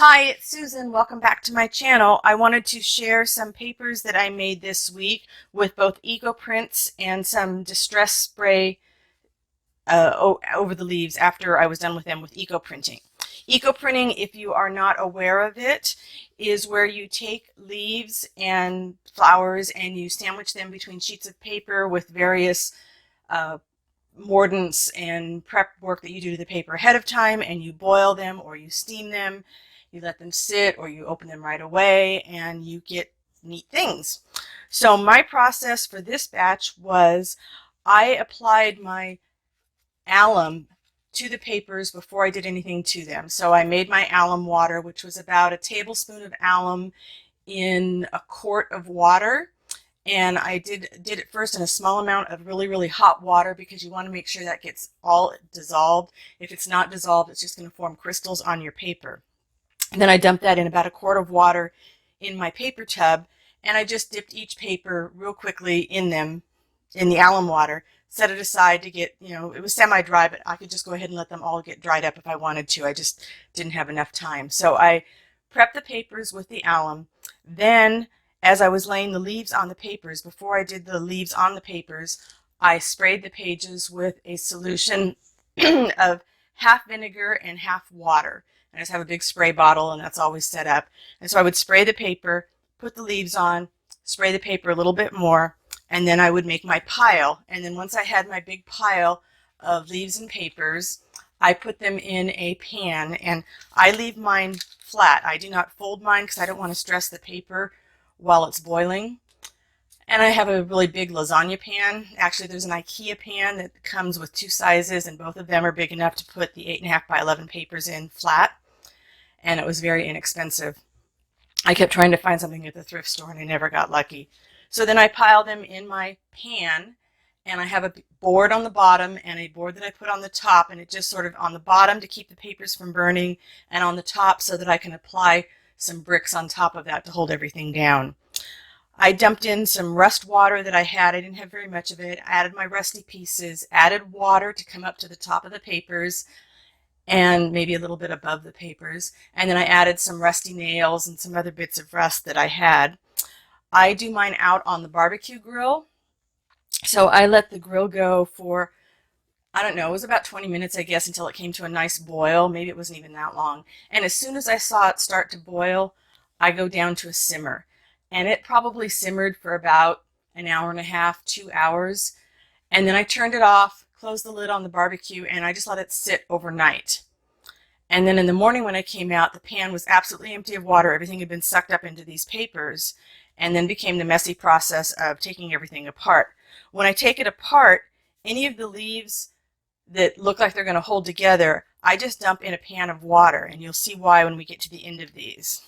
Hi, it's Susan. Welcome back to my channel. I wanted to share some papers that I made this week with both eco prints and some distress spray over the leaves after I was done with them with eco printing. Eco printing, if you are not aware of it, is where you take leaves and flowers and you sandwich them between sheets of paper with various uh, mordants and prep work that you do to the paper ahead of time, and you boil them or you steam them, you let them sit, or you open them right away, and you get neat things. So my process for this batch was I applied my alum to the papers before I did anything to them. So I made my alum water, which was about a tablespoon of alum in a quart of water. And I did it first in a small amount of really hot water because you want to make sure that gets all dissolved. If it's not dissolved, it's just going to form crystals on your paper. And then I dumped that in about a quart of water in my paper tub, and I just dipped each paper real quickly in the alum water, set it aside to get, it was semi-dry, but I could just go ahead and let them all get dried up if I wanted to. I just didn't have enough time. So I prepped the papers with the alum. Then, as I was laying the leaves on the papers, before I did the leaves on the papers, I sprayed the pages with a solution of half vinegar and half water. I just have a big spray bottle, and that's always set up. And so I would spray the paper, put the leaves on, spray the paper a little bit more, and then I would make my pile. And then once I had my big pile of leaves and papers, I put them in a pan, and I leave mine flat. I do not fold mine because I don't want to stress the paper while it's boiling. And I have a really big lasagna pan. Actually, there's an IKEA pan that comes with two sizes, and both of them are big enough to put the 8.5 by 11 papers in flat. And it was very inexpensive. I kept trying to find something at the thrift store, and I never got lucky. So then I pile them in my pan, and I have a board on the bottom and a board that I put on the top, and it just sort of on the bottom to keep the papers from burning, and on the top so that I can apply some bricks on top of that to hold everything down. I dumped in some rust water that I had. I didn't have very much of it. I added my rusty pieces, added water to come up to the top of the papers and maybe a little bit above the papers. And then I added some rusty nails and some other bits of rust that I had. I do mine out on the barbecue grill. So I let the grill go for, I don't know, it was about 20 minutes, I guess, until it came to a nice boil. Maybe it wasn't even that long. And as soon as I saw it start to boil, I go down to a simmer. And it probably simmered for about an hour and a half, 2 hours. And then I turned it off, closed the lid on the barbecue, and I just let it sit overnight. And then in the morning when I came out, the pan was absolutely empty of water. Everything had been sucked up into these papers, and then became the messy process of taking everything apart. When I take it apart, any of the leaves that look like they're going to hold together, I just dump in a pan of water, and you'll see why when we get to the end of these.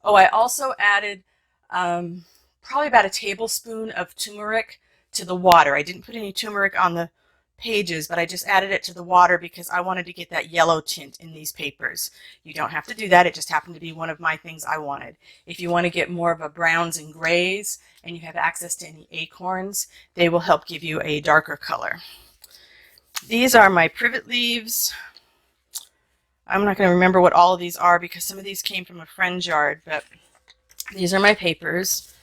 Oh, I also added probably about a tablespoon of turmeric to the water. I didn't put any turmeric on the pages, but I just added it to the water because I wanted to get that yellow tint in these papers. You don't have to do that. It just happened to be one of my things I wanted. If you want to get more of a browns and grays and you have access to any acorns, they will help give you a darker color. These are my privet leaves. I'm not going to remember what all of these are because some of these came from a friend's yard, but these are my papers.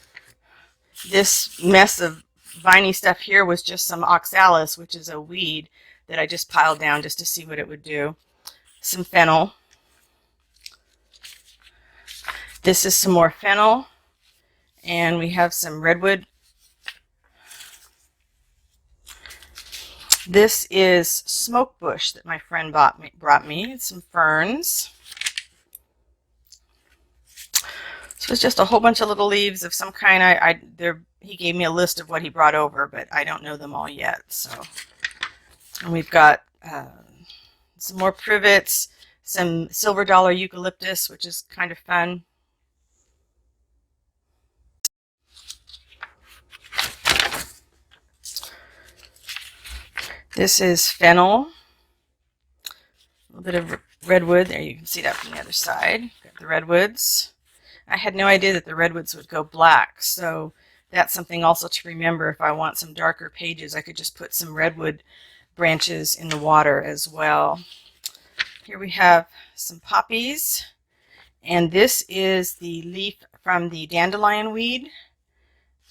This mess of viney stuff here was just some oxalis, which is a weed that I just piled down just to see what it would do. Some fennel. This is some more fennel. And we have some redwood. This is smoke bush that my friend brought me. Some ferns. So it's just a whole bunch of little leaves of some kind. He gave me a list of what he brought over, but I don't know them all yet. So, and we've got some more privets, some silver dollar eucalyptus, which is kind of fun. This is fennel, a little bit of redwood. There, you can see that from the other side. Got the redwoods. I had no idea that the redwoods would go black, so that's something also to remember. If I want some darker pages, I could just put some redwood branches in the water as well. Here we have some poppies, And this is the leaf from the dandelion weed.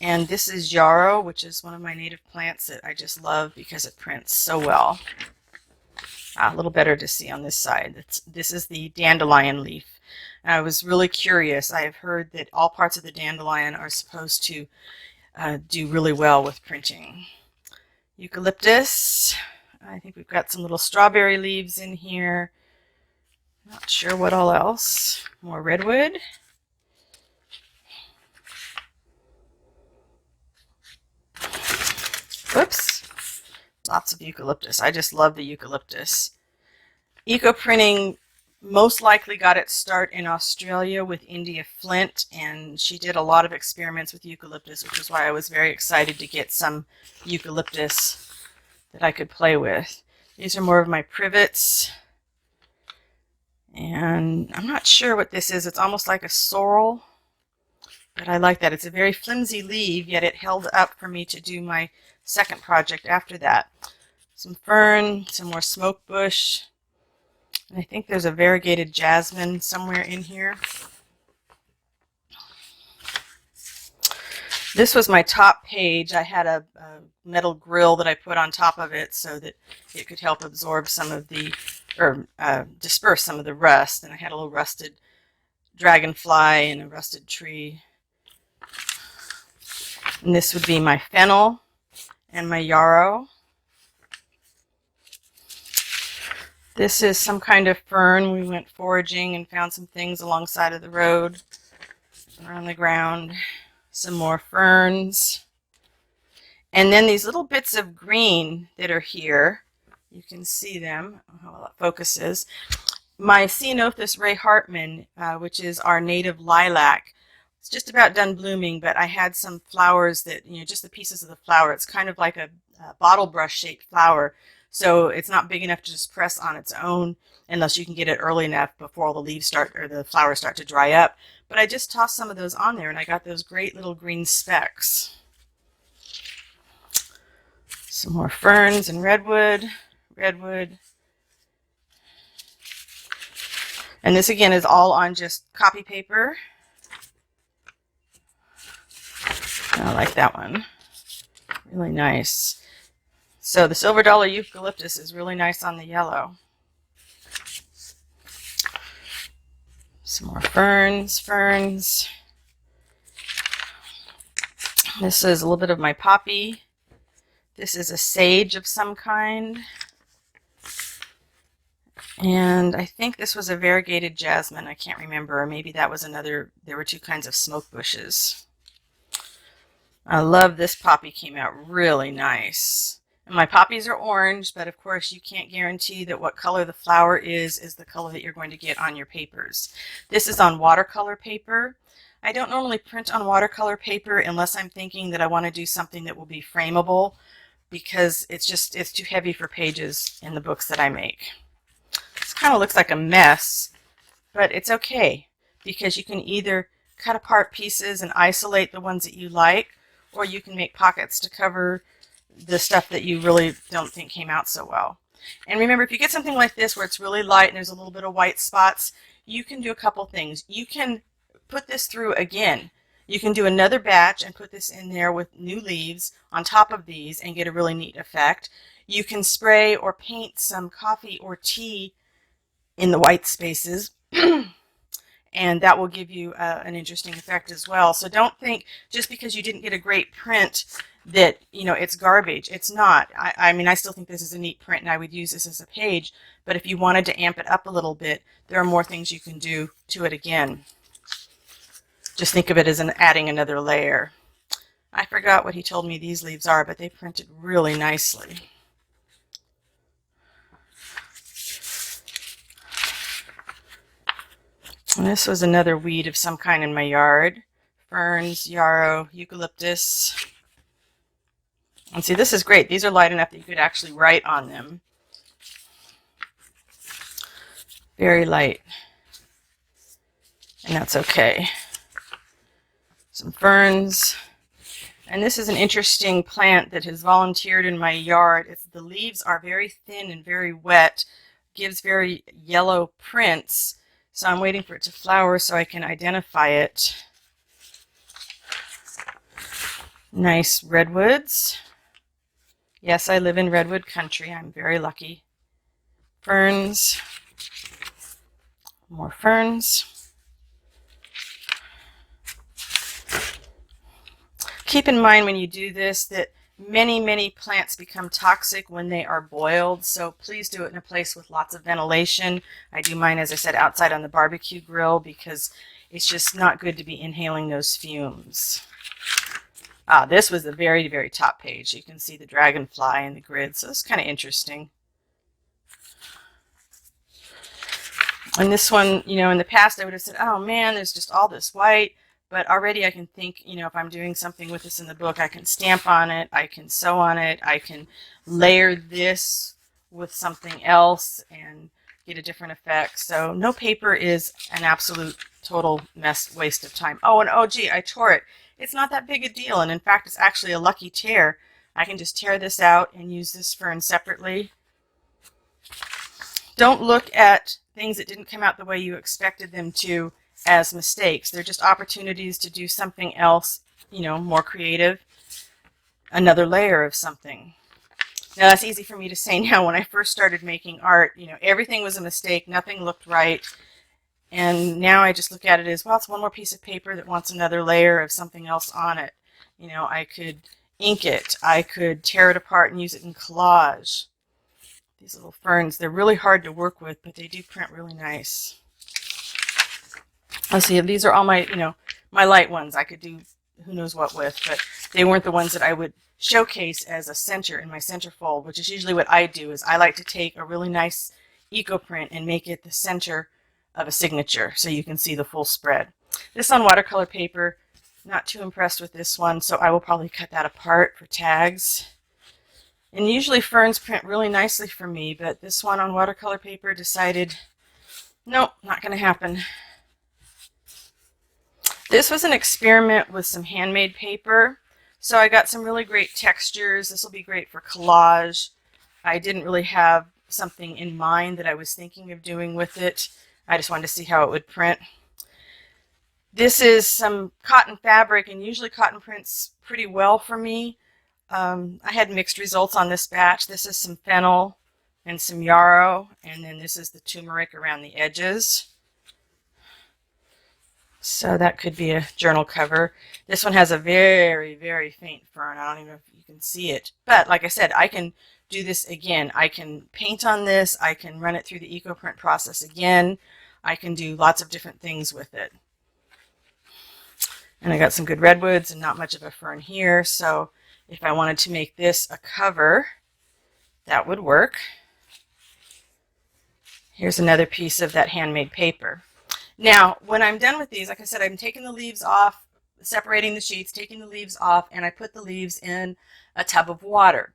And this is yarrow, which is one of my native plants that I just love because it prints so well. A little better to see on this side. This is the dandelion leaf. I was really curious. I have heard that all parts of the dandelion are supposed to do really well with printing. Eucalyptus. I think we've got some little strawberry leaves in here. Not sure what all else. More redwood. Whoops. Lots of eucalyptus. I just love the eucalyptus. Eco-printing most likely got its start in Australia with India Flint, and she did a lot of experiments with eucalyptus, which is why I was very excited to get some eucalyptus that I could play with. These are more of my privets, and I'm not sure what this is. It's almost like a sorrel, but I like that. It's a very flimsy leaf, yet it held up for me to do my second project after that. Some fern, some more smoke bush, and I think there's a variegated jasmine somewhere in here. This was my top page. I had a metal grill that I put on top of it so that it could help absorb some of the, or disperse some of the rust. And I had a little rusted dragonfly and a rusted tree. And this would be my fennel and my yarrow. This is some kind of fern. We went foraging and found some things alongside of the road or on the ground. Some more ferns. And then these little bits of green that are here. You can see them. How well that focuses. My Ceanothus Ray Hartman, which is our native lilac. It's just about done blooming, but I had some flowers that, just the pieces of the flower. It's kind of like a bottle brush shaped flower. So it's not big enough to just press on its own unless you can get it early enough before all the leaves start or the flowers start to dry up. But I just tossed some of those on there and I got those great little green specks. Some more ferns and redwood. And this again is all on just copy paper. I like that one. Really nice. So the silver dollar eucalyptus is really nice on the yellow. Some more ferns. This is a little bit of my poppy. This is a sage of some kind. And I think this was a variegated jasmine. I can't remember. Or maybe that was another. There were two kinds of smoke bushes. I love this poppy. Came out really nice. And my poppies are orange, but of course you can't guarantee that what color the flower is the color that you're going to get on your papers. This is on watercolor paper. I don't normally print on watercolor paper unless I'm thinking that I want to do something that will be frameable, because it's too heavy for pages in the books that I make. This kind of looks like a mess, but it's okay because you can either cut apart pieces and isolate the ones that you like, or you can make pockets to cover the stuff that you really don't think came out so well. And remember, if you get something like this where it's really light and there's a little bit of white spots, you can do a couple things. You can put this through again. You can do another batch and put this in there with new leaves on top of these and get a really neat effect. You can spray or paint some coffee or tea in the white spaces and that will give you an interesting effect as well. So don't think just because you didn't get a great print that it's garbage. It's not. I mean, I still think this is a neat print and I would use this as a page, but if you wanted to amp it up a little bit, there are more things you can do to it again. Just think of it as adding another layer. I forgot what he told me these leaves are, but they printed really nicely. And this was another weed of some kind in my yard. Ferns, yarrow, eucalyptus. And see, this is great. These are light enough that you could actually write on them. Very light. And that's okay. Some ferns. And this is an interesting plant that has volunteered in my yard. The leaves are very thin and very wet. Gives very yellow prints. So I'm waiting for it to flower so I can identify it. Nice redwoods. Yes, I live in redwood country. I'm very lucky. Ferns. More ferns. Keep in mind when you do this that many plants become toxic when they are boiled, so please do it in a place with lots of ventilation. I do mine, as I said, outside on the barbecue grill because it's just not good to be inhaling those fumes. This was the very top page. You can see the dragonfly and the grid, so it's kind of interesting. And this one, you know, in the past I would have said, oh man, there's just all this white. But already I can think, you know, if I'm doing something with this in the book, I can stamp on it, I can sew on it, I can layer this with something else and get a different effect. So no paper is an absolute total waste of time. Oh, and oh gee, I tore it. It's not that big a deal, and in fact it's actually a lucky tear. I can just tear this out and use this fern separately. Don't look at things that didn't come out the way you expected them to as mistakes. They're just opportunities to do something else, you know, more creative, another layer of something. Now that's easy for me to say now. When I first started making art, you know, everything was a mistake, nothing looked right, and now I just look at it as, well, it's one more piece of paper that wants another layer of something else on it. You know, I could ink it, I could tear it apart and use it in collage. These little ferns, they're really hard to work with, but they do print really nice. Let's see, these are all my, you know, my light ones. I could do who knows what with, but they weren't the ones that I would showcase as a center in my center fold, which is usually what I do. Is I like to take a really nice eco print and make it the center of a signature so you can see the full spread. This on watercolor paper, not too impressed with this one, so I will probably cut that apart for tags. And usually ferns print really nicely for me, but this one on watercolor paper decided, nope, not going to happen. This was an experiment with some handmade paper, so I got some really great textures. This will be great for collage. I didn't really have something in mind that I was thinking of doing with it. I just wanted to see how it would print. This is some cotton fabric, and usually cotton prints pretty well for me. I had mixed results on this batch. This is some fennel and some yarrow, and then this is the turmeric around the edges. So that could be a journal cover. This one has a very faint fern. I don't even know if you can see it. But like I said, I can do this again. I can paint on this. I can run it through the eco-print process again. I can do lots of different things with it. And I got some good redwoods and not much of a fern here. So if I wanted to make this a cover, that would work. Here's another piece of that handmade paper. Now, when I'm done with these, like I said, I'm taking the leaves off, separating the sheets, taking the leaves off, and I put the leaves in a tub of water.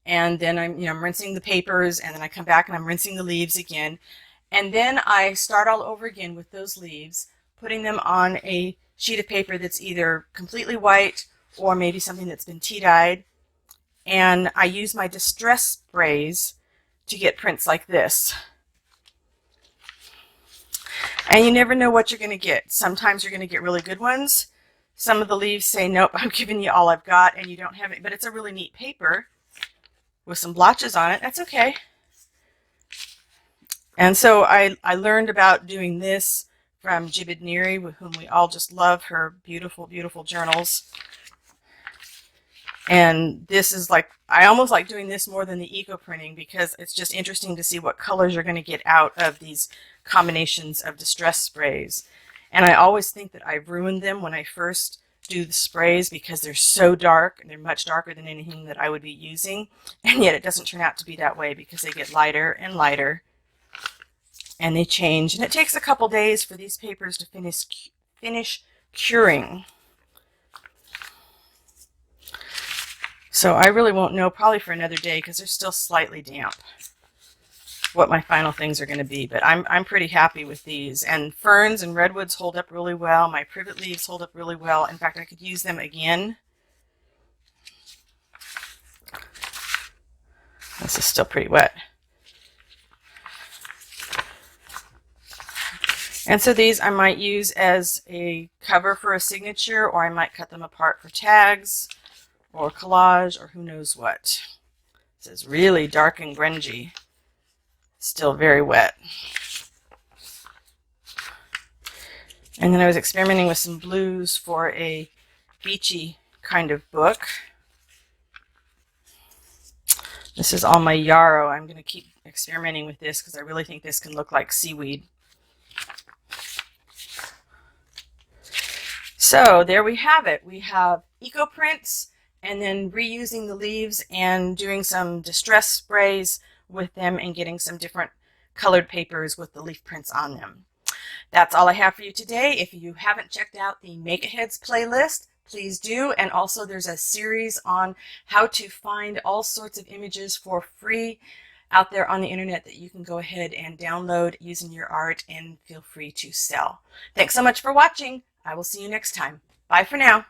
And then I'm rinsing the papers, and then I come back and I'm rinsing the leaves again. And then I start all over again with those leaves, putting them on a sheet of paper that's either completely white or maybe something that's been tea-dyed. And I use my distress sprays to get prints like this. And you never know what you're going to get. Sometimes you're going to get really good ones. Some of the leaves say, nope, I'm giving you all I've got, and you don't have it. But it's a really neat paper with some blotches on it. That's okay. And so I learned about doing this from Jibid Neri, with whom we all just love her beautiful journals. And this is like, I almost like doing this more than the eco printing because it's just interesting to see what colors you're going to get out of these combinations of distress sprays. And I always think that I've ruined them when I first do the sprays because they're so dark, and they're much darker than anything that I would be using. And yet it doesn't turn out to be that way because they get lighter and lighter and they change. And it takes a couple days for these papers to finish curing. So I really won't know probably for another day because they're still slightly damp what my final things are going to be. But I'm pretty happy with these. And ferns and redwoods hold up really well. My privet leaves hold up really well. In fact, I could use them again. This is still pretty wet. And so these I might use as a cover for a signature, or I might cut them apart for tags or collage or who knows what. This is really dark and grungy. Still very wet. And then I was experimenting with some blues for a beachy kind of book. This is all my yarrow. I'm going to keep experimenting with this because I really think this can look like seaweed. So there we have it. We have eco prints and then reusing the leaves and doing some distress sprays with them and getting some different colored papers with the leaf prints on them. That's all I have for you today. If you haven't checked out the Make Aheads playlist, please do. And also there's a series on how to find all sorts of images for free out there on the internet that you can go ahead and download using your art and feel free to sell. Thanks so much for watching. I will see you next time. Bye for now.